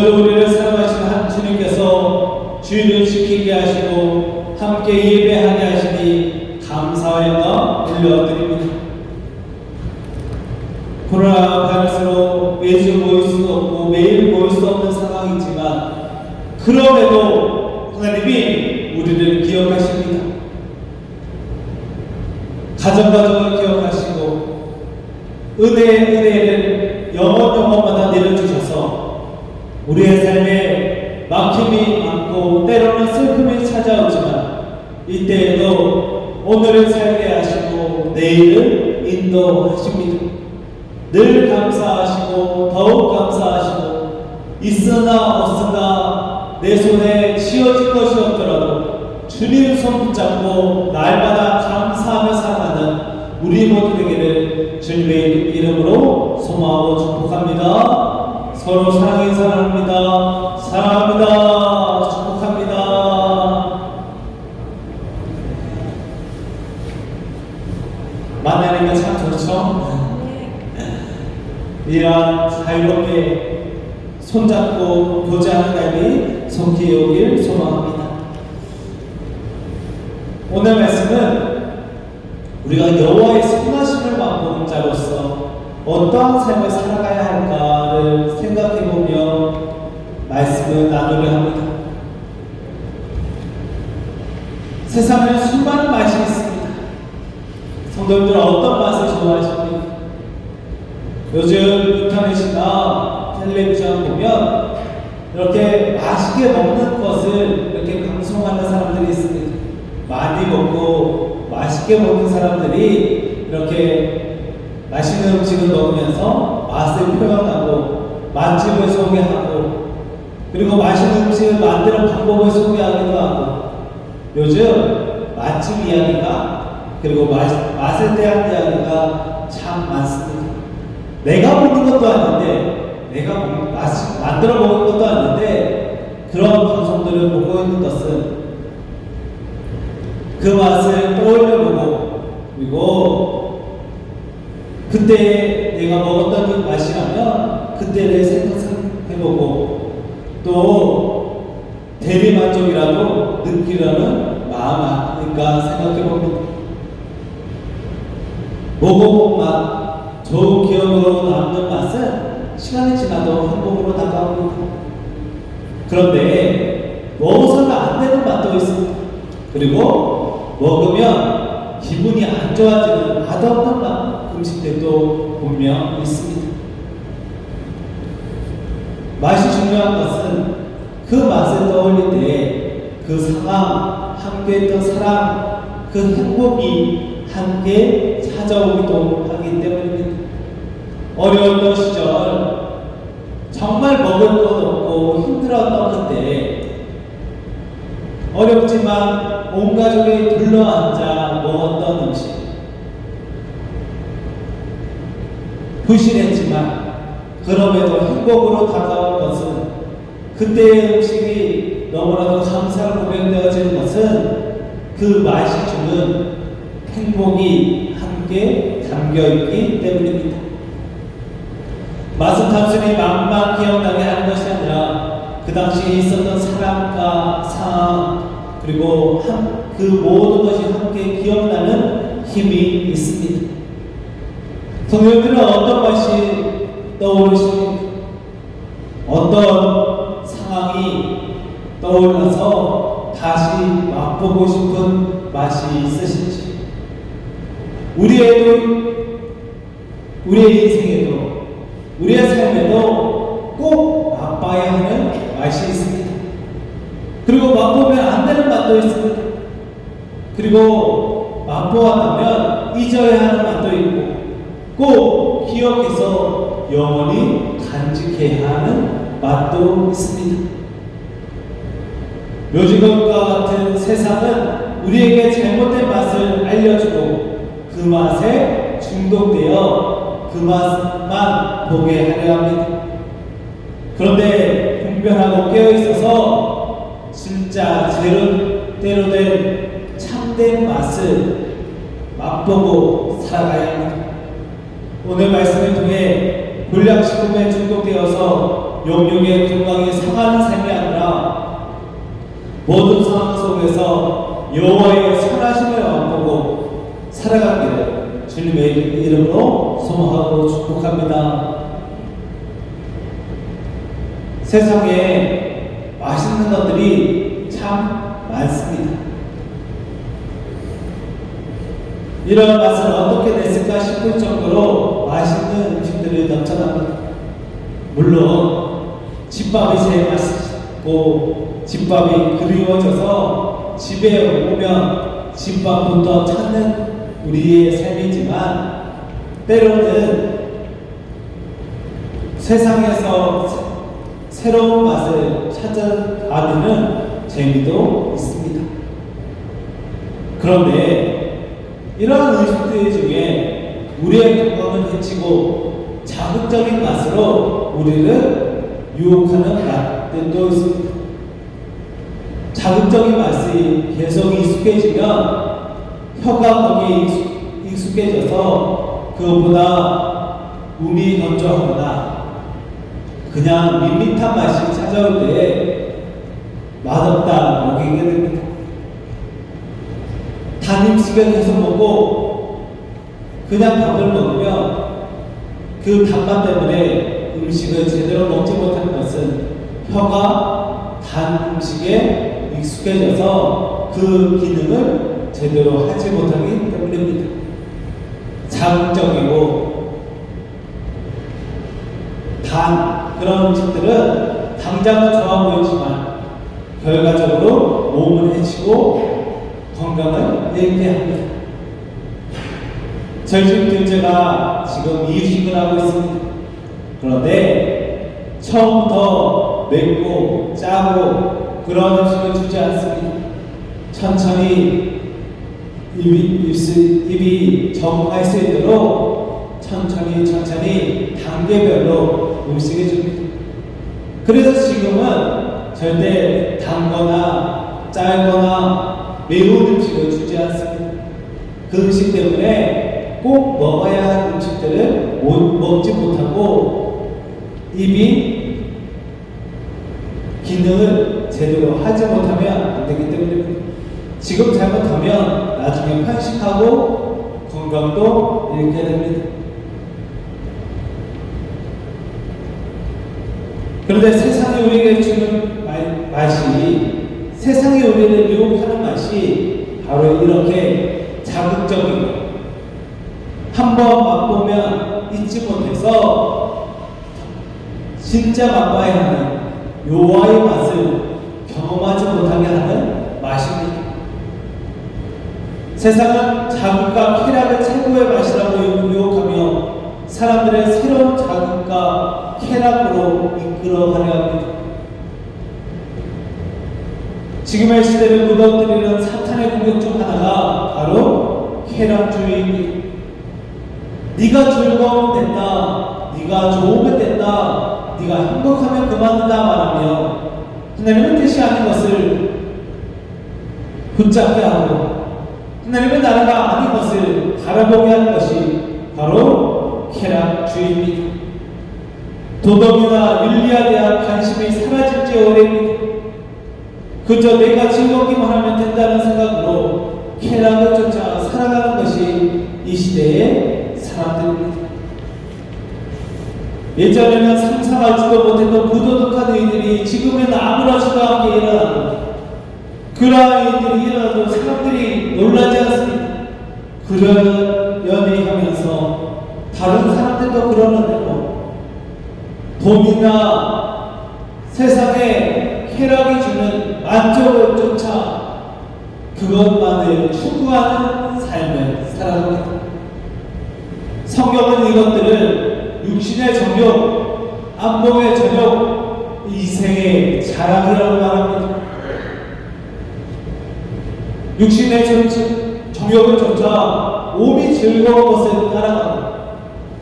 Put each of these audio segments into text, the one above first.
오늘도 우리를 사랑하시는 한 주님께서 주일을 지키게 하시고 함께 예배하게 하시니 감사의 마음 올려드립니다. 코로나 바이러스로 매주 모일 수 없고 매일 모일 수 없는 상황이지만 그럼에도 하나님이 우리를 기억하십니다. 가정가정을 기억하시고 은혜를 영원마다 내려주셔서 우리의 삶에 막힘이 많고 때로는 슬픔이 찾아오지만 이때에도 오늘을 살게 하시고 내일을 인도하십니다. 늘 감사하시고 더욱 감사하시고 있으나 없으나 내 손에 쥐어진 것이 없더라도 주님 손 붙잡고 날마다 감사하며 살아가는 우리 모두에게를 주님의 이름으로 소망하고 축복합니다. 서로 사랑합니다. 사랑합니다. 축복합니다. 만나니까 참 좋죠? 이런 자유롭게 손잡고 교제하는 날이 속히 오길 소망합니다. 오늘 말씀은 우리가 여호와의 선하심을 맛보는 자로서 어떠한 삶을 살아가야 할까를 생각해보며 말씀을 나누려 합니다. 세상에는 수많은 맛이 있습니다. 성도님들은 어떤 맛을 좋아하십니까? 요즘 인터넷이나 텔레비전 보면 이렇게 맛있게 먹는 것을 이렇게 방송하는 사람들이 있습니다. 많이 먹고 맛있게 먹는 사람들이 이렇게 맛있는 음식을 먹으면서 맛을 표현하고 맛집을 소개하고 그리고 맛있는 음식을 만드는 방법을 소개하기도 하고 요즘 맛집 이야기가 그리고 맛에 대한 이야기가 참 많습니다. 내가 먹는 것도 아닌데 내가 만들어 먹는 것도 아닌데 그런 방송들을 보고 있는 것은 그 맛을 떠올려보고 그리고 그때 내가 먹었던 그 맛이라면 그때를 생각해보고 또 대리만족이라도 느끼려는 마음 아닐까 생각해봅니다. 먹어본 맛, 좋은 기억으로 남는 맛은 시간이 지나도 행복으로 다가옵니다. 그런데 먹어서는 안 되는 맛도 있습니다. 그리고 먹으면 기분이 안 좋아지는 맛없는 맛 음식들도 분명 있습니다. 맛이 중요한 것은 그 맛을 떠올릴 때 그 상황, 함께했던 사람, 그 행복이 함께 찾아오기도 하기 때문입니다. 어려웠던 시절 정말 먹을 것 없고 힘들었던 그때 어렵지만 온 가족이 둘러앉아 먹었던 음식 부실했지만 그럼에도 행복으로 다가온 것은 그때의 음식이 너무나도 감사로 고백되어지는 것은 그 맛이 주는 행복이 함께 담겨있기 때문입니다. 맛은 단순히 맛만 기억나게 하는 것이 아니라 그 당시에 있었던 사람과 상황 그리고 그 모든 것이 함께 기억나는 힘이 있습니다. 성도님들은 어떤 맛이 떠오르십니까? 어떤 상황이 떠올라서 다시 맛보고 싶은 맛이 있으신지 우리의 인생에도 우리의 삶에도 꼭 맛봐야 하는 맛이 있습니다. 그리고 맛보면 안 되는 맛도 있습니다. 그리고 맛보았다면 잊어야 하는 맛도 있고 꼭 기억해서 영원히 간직해야 하는 맛도 있습니다. 요즘과 같은 세상은 우리에게 잘못된 맛을 알려주고 그 맛에 중독되어 그 맛만 보게 하려 합니다. 그런데 분별하고 깨어있어서 진짜 제대로 된 참된 맛을 맛보고 살아가야 합니다. 오늘 말씀을 통해 불량식품에 중독되어서 영육의 건강이 상하는 삶이 아니라 모든 상황 속에서 여호와의 선하심을 맛보고 살아가기를 주님의 이름으로 소망하고 축복합니다. 세상에 맛있는 것들이 참 많습니다. 이런 맛을 어떻게 냈을까 싶을 정도로 맛있는 음식들이 넘쳐납니다. 물론 집밥이 제일 맛있고 집밥이 그리워져서 집에 오면 집밥부터 찾는 우리의 삶이지만 때로는 세상에서 새로운 맛을 찾아가는 재미도 있습니다. 그런데 이러한 음식들 중에 우리의 건강을 해치고 자극적인 맛으로 우리를 유혹하는 맛들도 있습니다. 자극적인 맛이 계속 익숙해지면 혀가 거기에 익숙해져서 그것보다 몸이 건조하거나 그냥 밋밋한 맛이 찾아올 때 맛없다 먹이게 됩니다. 단 음식을 계속 먹고 그냥 밥을 먹으면 그 단맛 때문에 음식을 제대로 먹지 못한 것은 혀가 단 음식에 익숙해져서 그 기능을 제대로 하지 못하기 때문입니다. 자극적이고 단 그런 음식들은 당장은 좋아 보이지만 결과적으로 몸을 해치고 건강을 잃게 합니다. 저희 집 둘째가 지금 이유식을 하고 있습니다. 그런데 처음부터 맵고 짜고 그런 음식을 주지 않습니다. 천천히 입이 적응할 수 있도록 천천히 단계별로 음식을 줍니다. 그래서 지금은 절대 단거나 짤거나 매운 음식을 주지 않습니다. 그 음식 때문에 꼭 먹어야 할 음식들을 먹지 못하고 입이 기능을 제대로 하지 못하면 안 되기 때문입니다. 지금 잘못하면 나중에 편식하고 건강도 잃게 됩니다. 그런데 세상이 우리에게 주는 맛이, 세상이 우리를 유혹하는 맛이 바로 이렇게 자극적이고 한번 맛보면 잊지 못해서 진짜 맛봐야 하는 여호와의 맛을 경험하지 못하게 하는 맛입니다. 세상은 자극과 쾌락을 최고의 맛이라고 유혹하며 사람들의 새로운 자극과 쾌락으로 이끌어가려 합니다. 지금의 시대를 무너뜨리는 사탄의 공격 중 하나가 바로 쾌락주의입니다. 네가 즐거우면 된다, 네가 좋으면 된다, 네가 행복하면 그만이다 말하며 하나님의 뜻이 아닌 것을 붙잡게 하고 하나님의 나라가 아닌 것을 바라보게 하는 것이 바로 쾌락주의입니다. 도덕이나 윤리에 대한 관심이 사라질지 오래입니다. 그저 내가 즐겁기만 하면 된다는 생각으로 쾌락을 쫓아 살아가는 것이 이 시대의 사람들입니다. 예전에는 상상하지도 못했던 부도덕한 일들이 지금은 아무렇지도 않게 일어나고 그러한 일들이 일어나도 사람들이 놀라지 않습니다. 그러려니 하면서 다른 사람들도 그러는데도 돈이나 세상에 쾌락이 주는 만족을 쫓아 그것만을 추구하는 삶을 살아갑니다. 성경은 이것들을 육신의 정욕, 안목의 정욕, 이생의 자랑이라고 말합니다. 육신의 정욕을 쫓아 몸이 즐거운 것을 따라가고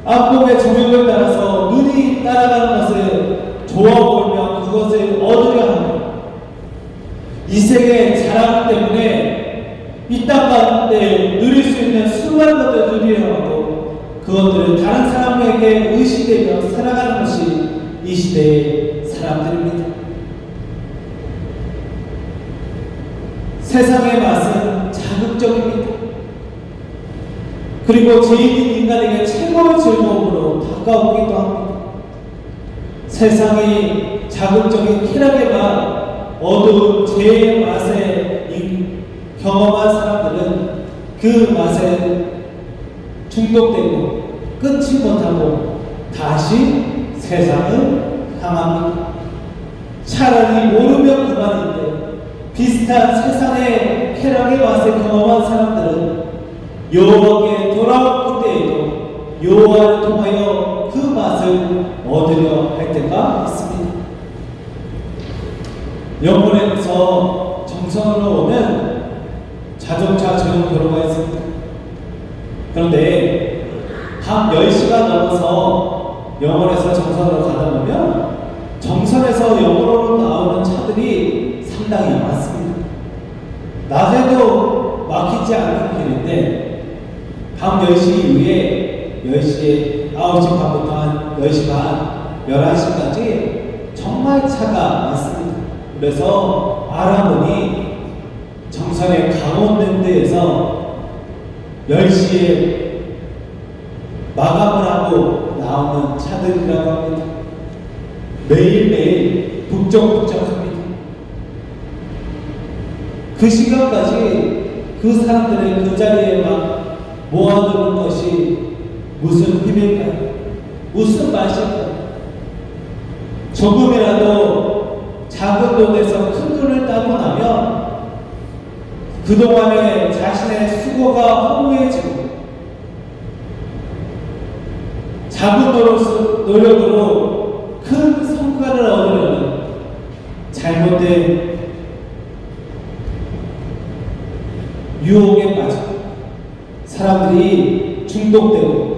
안목의 정욕을 따라서 눈이 따라가는 것을 좋아 보이며 그것을 얻으려 하고 이 세계의 자랑 때문에 이 땅 가운데 누릴 수 있는 수많은 것들을 누리려 하고 그것들을 다른 사람에게 의식되며 살아가는 것이 이 시대의 사람들입니다. 세상의 맛은 자극적입니다. 그리고 죄인인 인간에게 최고의 즐거움으로 다가오기도 합니다. 세상이 자극적인 쾌락의 맛, 어두운 죄의 맛에 경험한 사람들은 그 맛에 중독되고 끊지 못하고 다시 세상을 향합니다. 차라리 모르면 그만인데 비슷한 세상의 쾌락의 맛을 경험한 사람들은 여호와께 돌아올 그때에도 여호와를 통하여 그 맛을 얻으려 할 때가 있습니다. 영혼에서 정성으로 오는 자동차 전용도로가 있습니다. 그런데 밤 10시가 넘어서 영월에서 정선으로 가다 보면 정선에서 영월로 나오는 차들이 상당히 많습니다. 낮에도 막히지 않는 길인데 밤 10시 이후에 10시에 9시 반부터 한 10시 반, 11시까지 정말 차가 많습니다. 그래서 알아보니 정선의 강원랜드에서 10시에 마감을 하고 나오는 차들이라고 합니다. 매일매일 북적북적합니다. 그 시간까지 그 사람들의 그 자리에 막 모아두는 것이 무슨 힘일까요? 무슨 맛일까요? 조금이라도 작은 돈에서 큰 돈을 따고 나면 그동안의 자신의 수고가 허무해지고 작은 노력으로 큰 성과를 얻으려는 잘못된 유혹에 빠져 사람들이 중독되고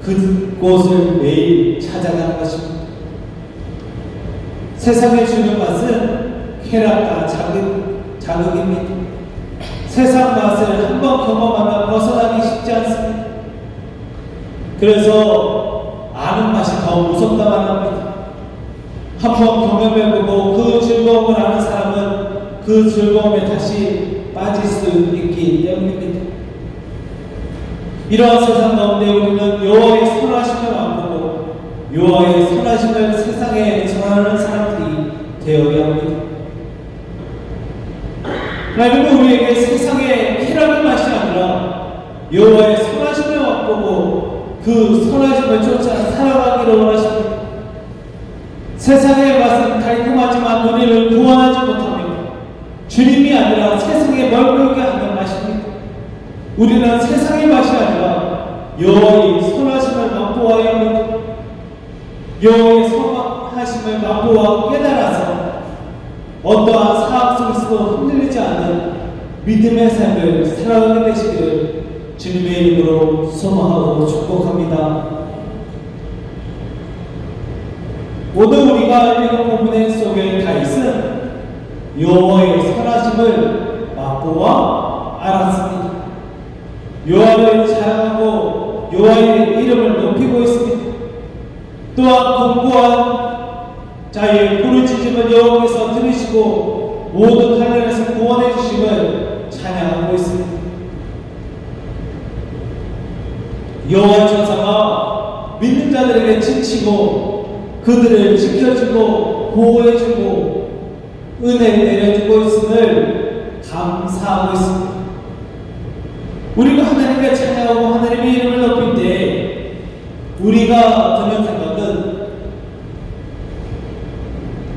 그곳을 매일 찾아가는 것입니다. 세상에 주는 맛은 쾌락과 자극입니다. 세상 맛을 한번 경험하면 벗어나기 쉽지 않습니다. 그래서 아는 맛이 더 무섭다만 합니다. 한번 경험해보고 그 즐거움을 아는 사람은 그 즐거움에 다시 빠질 수 있기 때문입니다. 이러한 세상 가운데 우리는 여호와의 선하심을 맛보고 여호와의 선하심을 세상에 전하는 사람들이 되어야 합니다. 하나님은 우리에게 세상의 쾌락의 맛이 아니라 여호와의 선하심을 맛보고 그 선하심을 쫓아 살아가기를 원하십니다. 세상의 맛은 달콤하지만 우리를 구원하지 못하며 주님이 아니라 세상에 멀게 하는 맛입니다. 우리는 세상의 맛이 아니라 여호와의 선하심을 맛보아야 합니다. 여호와의 선하심을 맛보아 깨달아서 어떠한 상황 속에서도 흔들리지 않는 믿음의 삶을 살아가게 되시기를 주님의 이름으로 소망하고 축복합니다. 오늘 우리가 읽은 본문의 속의 다윗은 여호와의 선하심을 맛보아 알았습니다. 여호와를 자랑하고 여호와의 이름을 높이고 있습니다. 또한 공고한 자의 부르짖음을 여호와께서 들으시고 모든 환난에서 구원해 주심을 찬양하고 있습니다. 여호와의 천사가 믿는 자들에게 지치고 그들을 지켜주고 보호해주고 은혜를 내려주고 있음을 감사하고 있습니다. 우리가 하나님께 찬양하고 하나님의 이름을 높일 때 우리가 드는 생각은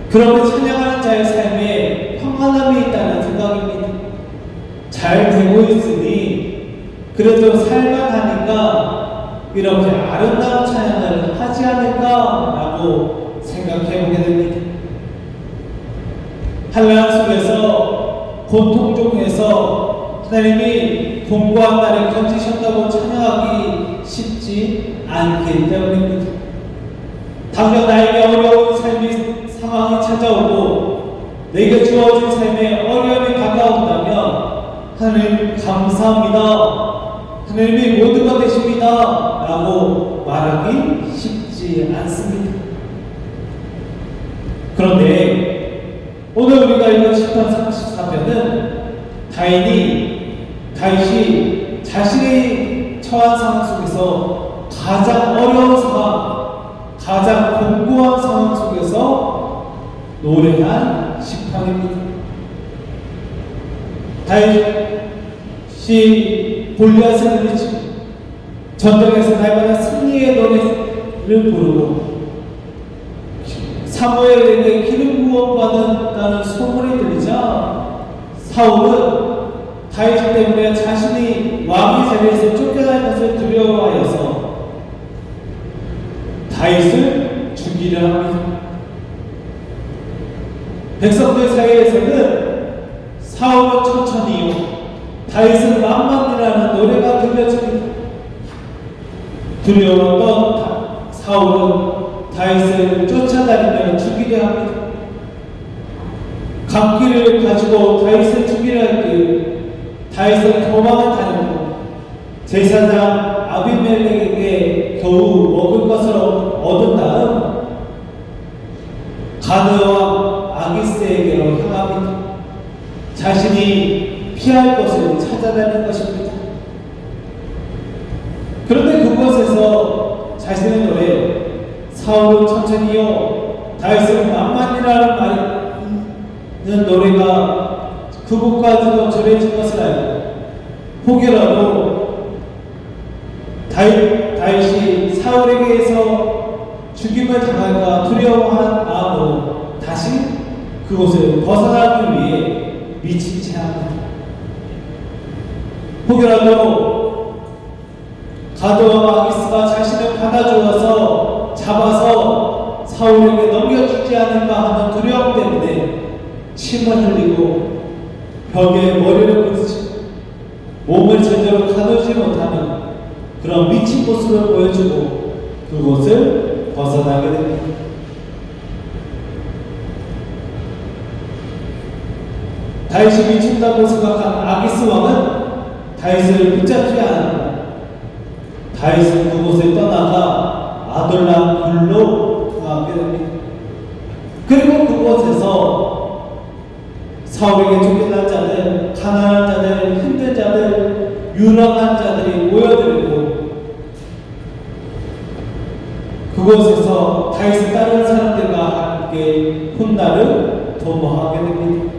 그렇게 찬양하는 자의 삶에 평안함이 있다는 생각입니다. 잘 되고 있으니 그래도 살만하니까 이렇게 아름다운 찬양을 하지 않을까라고 생각해보게 됩니다. 환난 속에서 고통 중에서 하나님이 공고한 날에 건지셨다고 찬양하기 쉽지 않기 때문입니다. 당장 나에게 어려운 삶의 상황이 찾아오고 내게 주어진 삶에 어려움이 다가온다면 하나님 감사합니다. 하나님이 모든 것 되십니다. 라고 말하기 쉽지 않습니다. 그런데 오늘 우리가 읽은 시편 34편은 다윗이 자신의 처한 상황 속에서 가장 어려운 상황, 가장 공고한 상황 속에서 노래한 시편입니다. 다윗이 골리앗을 물리치고 전쟁에서 날마다 승리의 노래를 부르고 사무엘에게 기름 부음받았다는 소문이 들리자 사울은 다윗 때문에 자신이 왕의 자리에서 쫓겨날 것을 두려워하여서 다윗을 죽이려 합니다. 백성들 사이에서는 사울은 천천히요, 다윗은 만만이라는 노래가 들려집니다. 두려웠던 사울은 다윗을 쫓아다니며 죽이려 합니다. 각기를 가지고 다윗을 죽이려 할 때 다윗은 도망을 다녔고 제사장 아비멜렉에게 겨우 먹을 것을 얻은 다음 가드와 아기스에게로 향합니다. 자신이 피할 것을 찾아다닌 것입니다. 그런데 그곳에서 자신의 노래 사울은 천천히요, 다윗은 만만이라는 말이는 노래가 그곳까지도 전해진 것을 알고 혹여라도 다윗이 사울에게서 죽임을 당할까 두려워한 마음으로 다시 그곳을 벗어나기 위해 미친 채 합니다. 혹여라도 가드와 아기스가 자신을 받아주어서 잡아서 사울에게 넘겨주지 않을까 하는 두려움 때문에 침을 흘리고 벽에 머리를 부딪히고 몸을 제대로 가누지 못하는 그런 미친 모습을 보여주고 그곳을 벗어나게 됩니다. 다윗이 미친다고 생각한 아기스 왕은 다윗을 붙잡지 않았고 다윗은 그곳을 떠나가 아둘람 굴로 가게 됩니다. 그리고 그곳에서 사울에게 쫓겨난 자들, 가난한 자들, 힘든 자들, 유랑한 자들이 모여들고 그곳에서 다윗을 따르는 사람들과 함께 훗날을 도모하게 됩니다.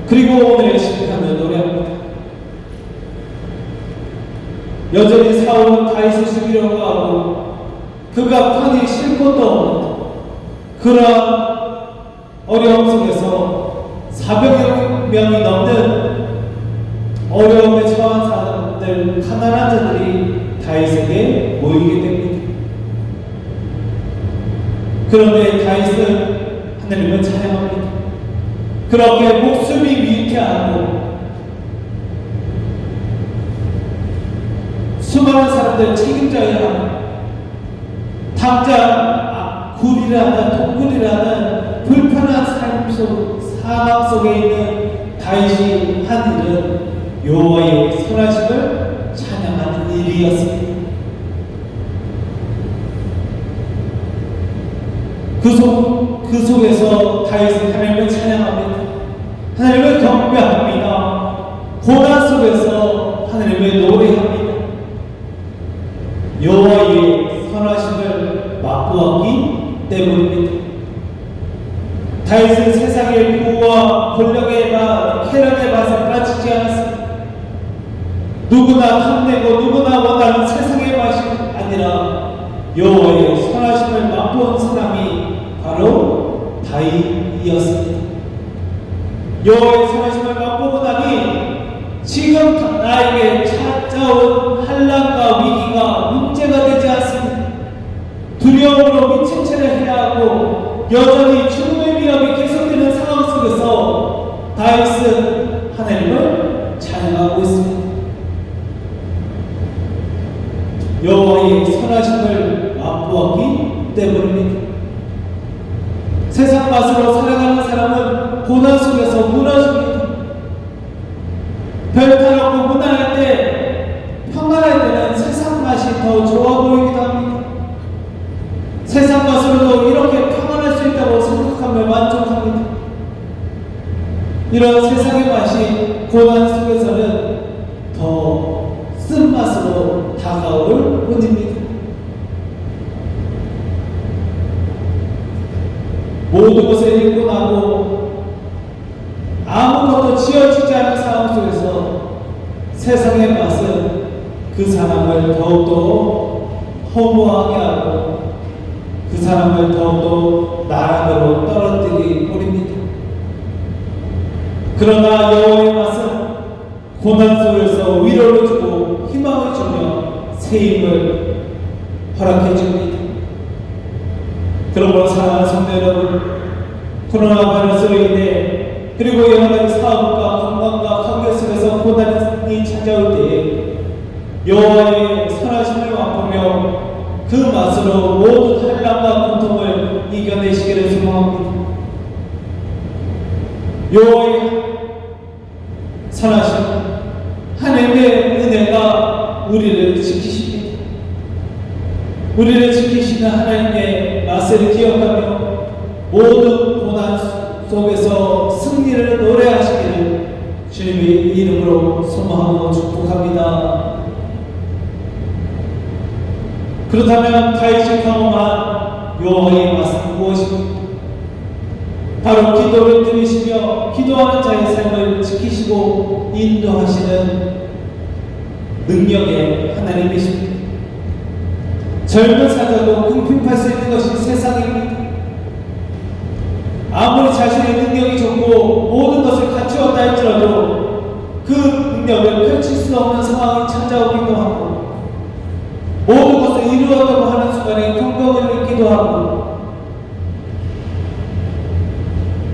그리고 오늘의 시편을 노래합니다. 여전히 사울은 다윗을 죽이려고 하고 그가 편히 쉴 곳도 없는 그러한 어려움 속에서 400여 명이 넘는 어려움에 처한 사람들, 가난한 자들이 다윗에게 모이게 됩니다. 그런데 다윗은 하나님을 찬양합니다. 그렇게 목숨이 위태하고 수많은 사람들 책임져야 하는 당장 굴이라는 동굴이라는 불편한 상황 속에 있는 다윗이 한 일은 여호와의 선하심을 찬양하는 일이었습니다. 그 속에서 다윗은 하나님을 찬양합니다. 하나님을 경배합니다. 고난 속에서 하나님을 노래합니다. 여호와의 선하심을 맛보았기 때문입니다. 다윗은 세상의 부와 권력의 맛, 쾌락의 맛에 빠지지 않았습니다. 누구나 탐내고 누구나 원하는 세상의 맛이 아니라 여호와의 선하심을 맛본 사람이 바로 다윗이었습니다. 여호와의 선하심을 맛보고 나니 지금 나에게 찾아온 환난과 위기가 문제가 되지 않습니다. 두려움으로 미친 채를 해야 하고 여전히 죽음의 위협이 계속되는 상황 속에서 다윗은 하나님을 찬양하고 있습니다. 여호와의 선하심을 맛보았기 때문입니다. 세상 맛으로 살아가는 사람은 고난 속에서 무너집니다. 별탈없고 무난할 때, 평안할 때는 세상 맛이 더 좋아 보이기도 합니다. 세상 맛으로도 이렇게 평안할 수 있다 이런 세상의 맛이 고난 속에서는 더 쓴맛으로 다가올 뿐입니다. 모든 것을 잃고 나고 아무것도 지어지지 않은 상황 속에서 세상의 맛은 그 사람을 더욱더 허무하게 하고 그 사람을 더욱더 나락으로 떨어뜨리 버립니다. 그러나 여호와의 맛은 고난 속에서 위로를 주고 희망을 주며 새 힘을 허락해 줍니다. 그러므로 사랑하는 성도 여러분, 코로나 바이러스로 인해 그리고 여러 가지 사업과 건강과 관계 속에서 고난이 찾아올 때에 여호와의 선하심을 맛보며 그 맛으로 모든 환난과 고통을 이겨내시기를 소망합니다. 여호와의 선하심, 하나님의 은혜가 우리를 지키십니다. 우리를 지키시는 하나님의 맛을 기억하며 모든 고난 속에서 승리를 노래하시기를 주님의 이름으로 소망하고 축복합니다. 그렇다면 다윗이 경험한 여호와의 맛은 무엇입니까? 바로 기도를 들으시며 기도하는 자의 삶을 지키시고 인도하시는 능력의 하나님이십니다. 젊은 사자도 궁핍할 수 있는 것이 세상입니다. 아무리 자신의 능력이 좋고 모든 것을 갖추었다 할지라도 그 능력을 펼칠 수 없는 상황이 찾아오기도 하고 모든 것을 이루었다고 하는 순간에 경건을 잃기도 하고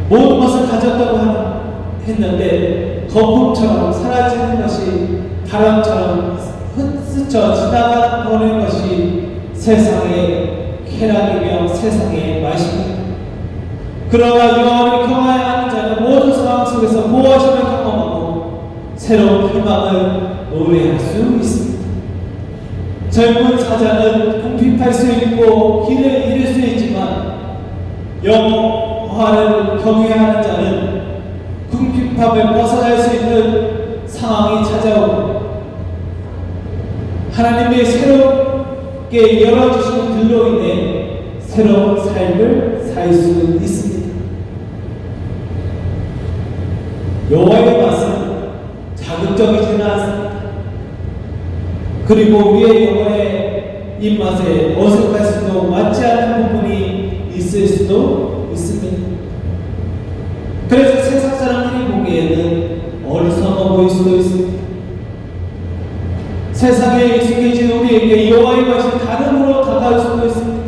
모든 것을 가졌다고 했는데 거품처럼 사라지는 것이 바람처럼 스쳐 지나가버리는 것이 세상의 쾌락이며 세상의 맛입니다. 그러나 여호와를 경외하여 하는 자는 모든 상황 속에서 보호하심을 경험하고 새로운 희망을 노래할 수 있습니다. 젊은 사자는 궁핍할 수 있고 길을 잃을 수 있지만 여호와를 경외하는 자는 궁핍함을 벗어날 수 있는 상황이 찾아오고 하나님의 새롭게 열어주시는 길로 인해 새로운 삶을 살 수 있습니다. 여호와의 맛은 자극적이지는 않습니다. 그리고 우리의 영혼의 입맛에 어색할 수도 맞지 않는 부분이 있을 수도 있습니다. 그래서 세상 사람들이 보기에는 어리석어 보일 수도 있습니다. 세상에 익숙해진 우리에게 여호와의 맛이 다름으로 다가올 수도 있습니다.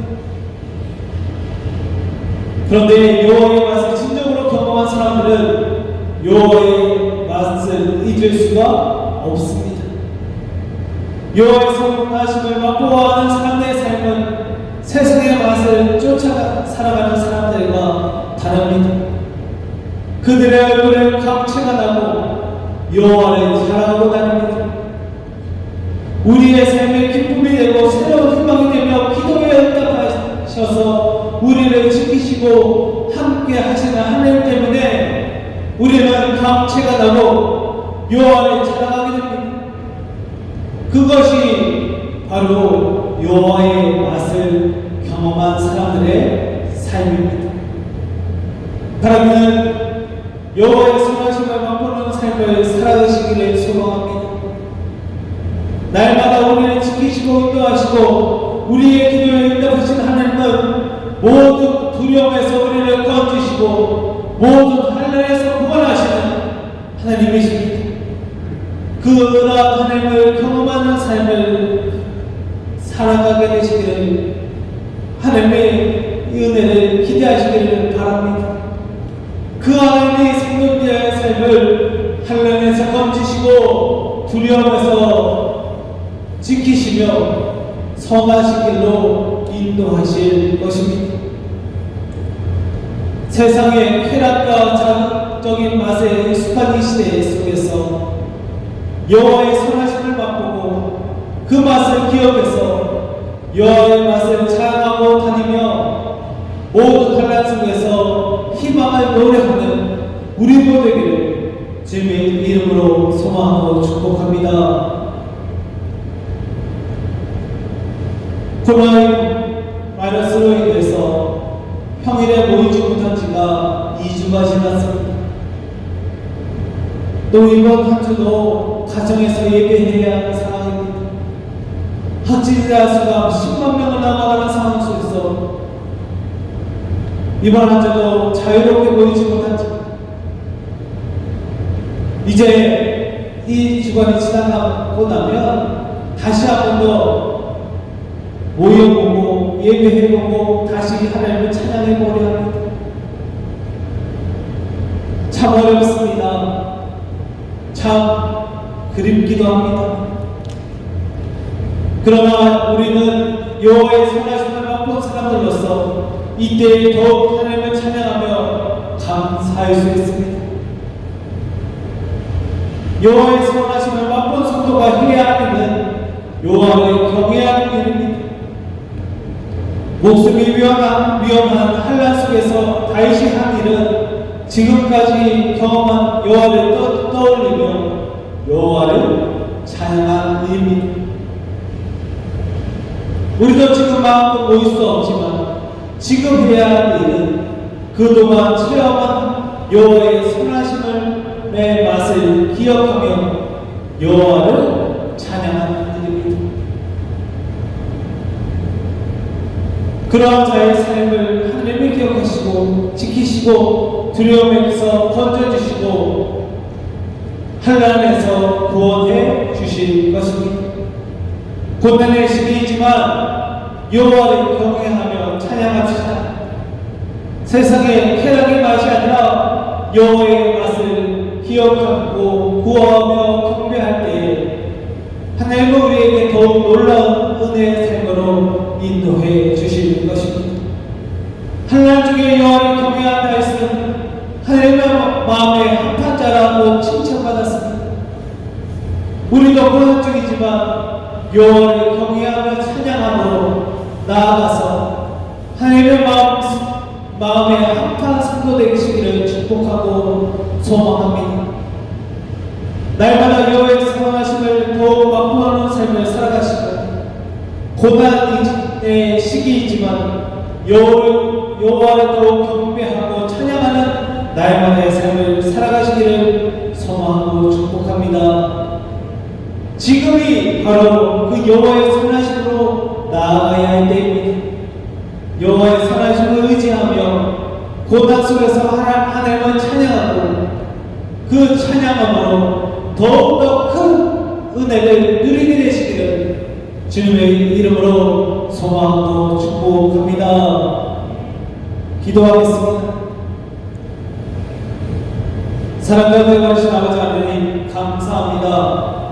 그런데 여호와의 맛을 진정으로 경험한 사람들은 여호와의 맛을 잊을 수가 없습니다. 여호와의 선하심을 맛보아하는 사람들의 삶은 세상의 맛을 쫓아 살아가는 사람들과 다릅니다. 그들의 얼굴에 감체가 나고 여호와를 자랑하고 다닙니다. 우리의 삶의 기쁨이 되고 새로운 희망이 되며 기도에 응답하셔서 우리를 지키시고 함께 하시는 하나님 때문에 우리는 감체가 나고 여호와를 자랑하게 됩니다. 그것이 바로 여호와의 맛을 경험한 사람들의 삶입니다. 바라기는 여호와의 선하심을 맛보는 삶을 살아가시기를 소망합니다. 날마다 우리를 지키시고 인도하시고 우리의 기도에 응답하신 하나님은 모든 두려움에서 우리를 건지시고 모든 환난에서 구원하시는 하나님이십니다. 그러한 하나님을 경험하는 삶을 살아가게 되시기를 하나님의 은혜를 기대하시기를 바랍니다. 그 하나님의 생존자의 삶을 환난에서 건지시고 두려움에서 지키시며 선하신 길로 인도하실 것입니다. 세상의 쾌락과 자극적인 맛에 익숙한 이 시대 속에서 여호와의 선하심을 맛보고 그 맛을 기억해서 여호와의 맛을 자랑하고 다니며 모든 환난 속에서 희망을 노래하는 우리 모두에게 주님의 이름으로 소망하고 축복합니다. 코로나 바이러스로 인해서 평일에 모이지 못한 지가 2주가 지났습니다. 또 이번 한 주도 가정에서 예배해야 하는 상황입니다. 확진자 수가 10만 명을 넘어가는 상황 속에서 이번 한 주도 자유롭게 모이지 못한 지, 이제 이 주간이 지나고 나면 다시 한 번 더 모여보고 예배해보고 다시 하나님을 찬양해보려 합니다. 참 어렵습니다. 참 그립기도 합니다. 그러나 우리는 여호와의 선하심을 맛본 사람들로서 이때 더욱 하나님을 찬양하며 감사할 수 있습니다. 여호와의 선하심을 맛본 성도가 해야 할 일은 여호와를 경외하는 일입니다. 목숨이 위험한 환난 속에서 다윗이 한 일은 지금까지 경험한 여호와를 떠올리며 여호와를 찬양한 일입니다. 우리도 지금 마음껏 모일 수 없지만 지금 해야 할 일은 그동안 체험한 여호와의 선하심의 맛을 기억하며 여호와를 찬양하는 일입니다. 그러한 자의 삶을 하나님이 기억하시고 지키시고 두려움에서 건져주시고 환난에서 구원해 주실 것입니다. 고난의 시기이지만 여호와를 경외하며 찬양합시다. 세상의 쾌락의 맛이 아니라 여호와의 맛을 기억하고 구하며 경배할 때에 하나님은 우리에게 더욱 놀라운 은혜의 삶으로 인도해 주실 것입니다. 환난 중에 여호와를 경외한 다윗은 하나님의 마음에 합한 자라고 칭찬받았습니다. 우리도 고난 중이지만 여호와를 경외하며 찬양함으로 나아가서 하나님의 마음에 합한 성도 되시기를 축복하고 소망합니다. 날마다 여호와의 선하심을 더욱 맛보는 삶을 살아가시고 고난의 시기이지만 여호와를 더욱 경배하고 찬양하는 날마다의 삶을 살아가시기를 소망하고 축복합니다. 지금이 바로 그 여호와의 선하심으로 나아가야 할 때입니다. 여호와의 선하심을 의지하며 고난 속에서 하나님을 찬양하고 그 찬양함으로 더욱더 큰 은혜를 누리게 되시기를 주님의 이름으로 소망하고 축복합니다. 기도하겠습니다. 사랑과 대가하신 아버지 하나님 감사합니다.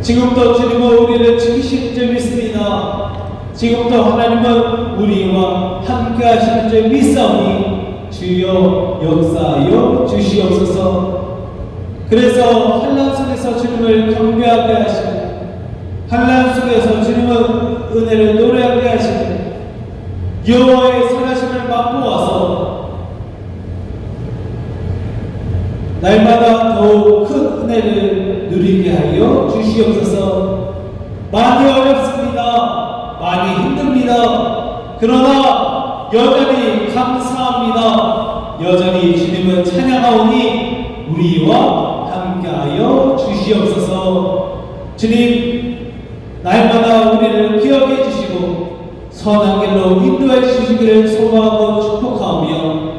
지금도 주님은 우리를 지키시는 줄 믿습니다. 지금도 하나님은 우리와 함께 하시는 줄 믿사오니 주여 역사하여 주시옵소서. 그래서 환난 속에서 주님을 경배하게 하시고 환난 속에서 주님은 은혜를 노래하게 하시고 여호와의 선하심을 맛보아서 날마다 더욱 큰 은혜를 누리게 하여 주시옵소서. 많이 어렵습니다. 많이 힘듭니다. 그러나 여전히 감사합니다. 여전히 주님을 찬양하오니 우리와 함께하여 주시옵소서. 주님, 날마다 우리를 기억해 주시고 선한 길로 인도해 주시기를 소망하고 축복하오며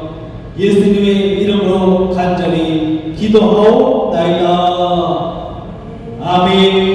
예수님의 이름으로 간절히 기도하옵나이다. 아멘.